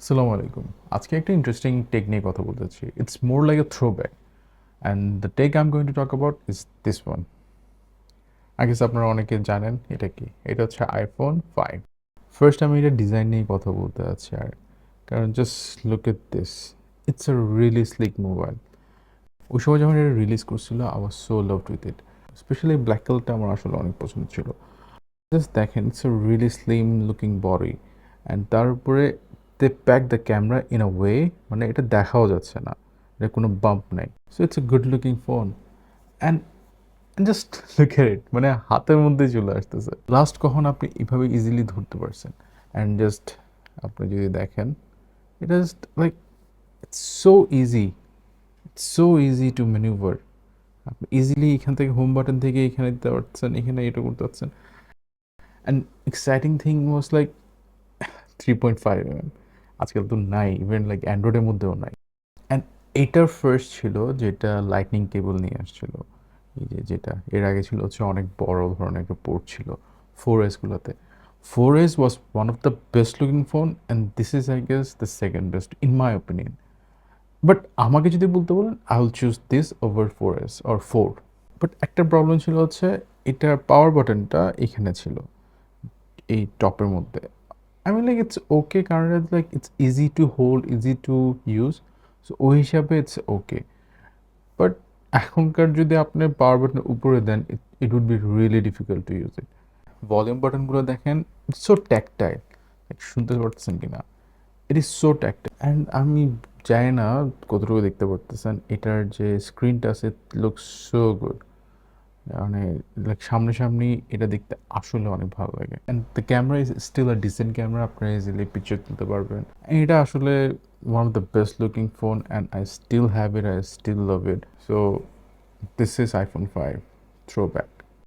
আসসালামু আলাইকুম। আজকে একটা ইন্টারেস্টিং টেক নিয়ে কথা বলতে চাচ্ছি। It's more like a throwback and the tech I'm going to talk about is this one. I guess আপনারা অনেকে জানেন এটা কি। এটা হচ্ছে iPhone 5। ফার্স্ট আমি এটা ডিজাইন নিয়ে কথা বলতে চাচ্ছি আর কারণ just look at this. It's a really slick mobile. ওই সময় যখন এটা রিলিজ করছিল I was so loved with it. Specially black কালারটা আমার আসলে অনেক পছন্দ ছিল। জাস্ট দেখেন it's a really slim looking body and তার উপরে they pack the camera in a way মানে এটা দেখাও যাচ্ছে না, এটা কোনো বাম্প নাই, so it's a good looking phone and just look at it, মানে হাতের মধ্যে চলে আসতেছে। লাস্ট কখন আপনি এভাবে ইজিলি ধরতে পারছেন অ্যান্ড জাস্ট আপনি যদি দেখেন এটা just like it's so easy, it's so easy to manoeuvre. আপনি ইজিলি এখান থেকে হোম বাটন থেকে এখানে দিতে পারছেন, এখানে এটা করতে পারছেন। And exciting thing was like 3.5 mm আজকাল তো নাই, ইভেন লাইক অ্যান্ড্রয়েডের মধ্যেও নাই। অ্যান্ড এটার ফার্স্ট ছিল যেটা লাইটনিং কেবল নিয়ে আসছিল, এই যে যেটা এর আগে ছিল হচ্ছে অনেক বড় ধরনের একটা পোর্ট ছিল 4S গুলোতে। 4S was one of the best looking phone and this is I guess the second best in my opinion. But আমাকে যদি বলতে বলেন I will choose this over 4S or 4। But একটা প্রবলেম ছিল হচ্ছে এটার পাওয়ার বাটনটা এখানে ছিল এই টপের মধ্যে। I mean, like it's okay কারণ it's like it's easy to hold, easy to use. So ওই হিসাবে it's okay. But এখনকার যদি আপনি পাওয়ার বাটন উপরে দেন it would be really difficult to use it. Volume বাটনগুলো দেখেন it's so tactile. Like শুনতে পারতেছেন কিনা? It is so tactile. And আমি জানি না কতটুকু দেখতে পারতেছেন, এটার যে স্ক্রিনটা আছে it looks so good. মানে লাইক সামনাসামনি এটা দেখতে আসলে অনেক ভালো লাগে and the camera is still a decent camera, আপনারা ইজিলি পিকচার তুলতে পারবেন। এটা আসলে one of the best looking phone and I still have it, I still love it. So this is iPhone 5 throw back.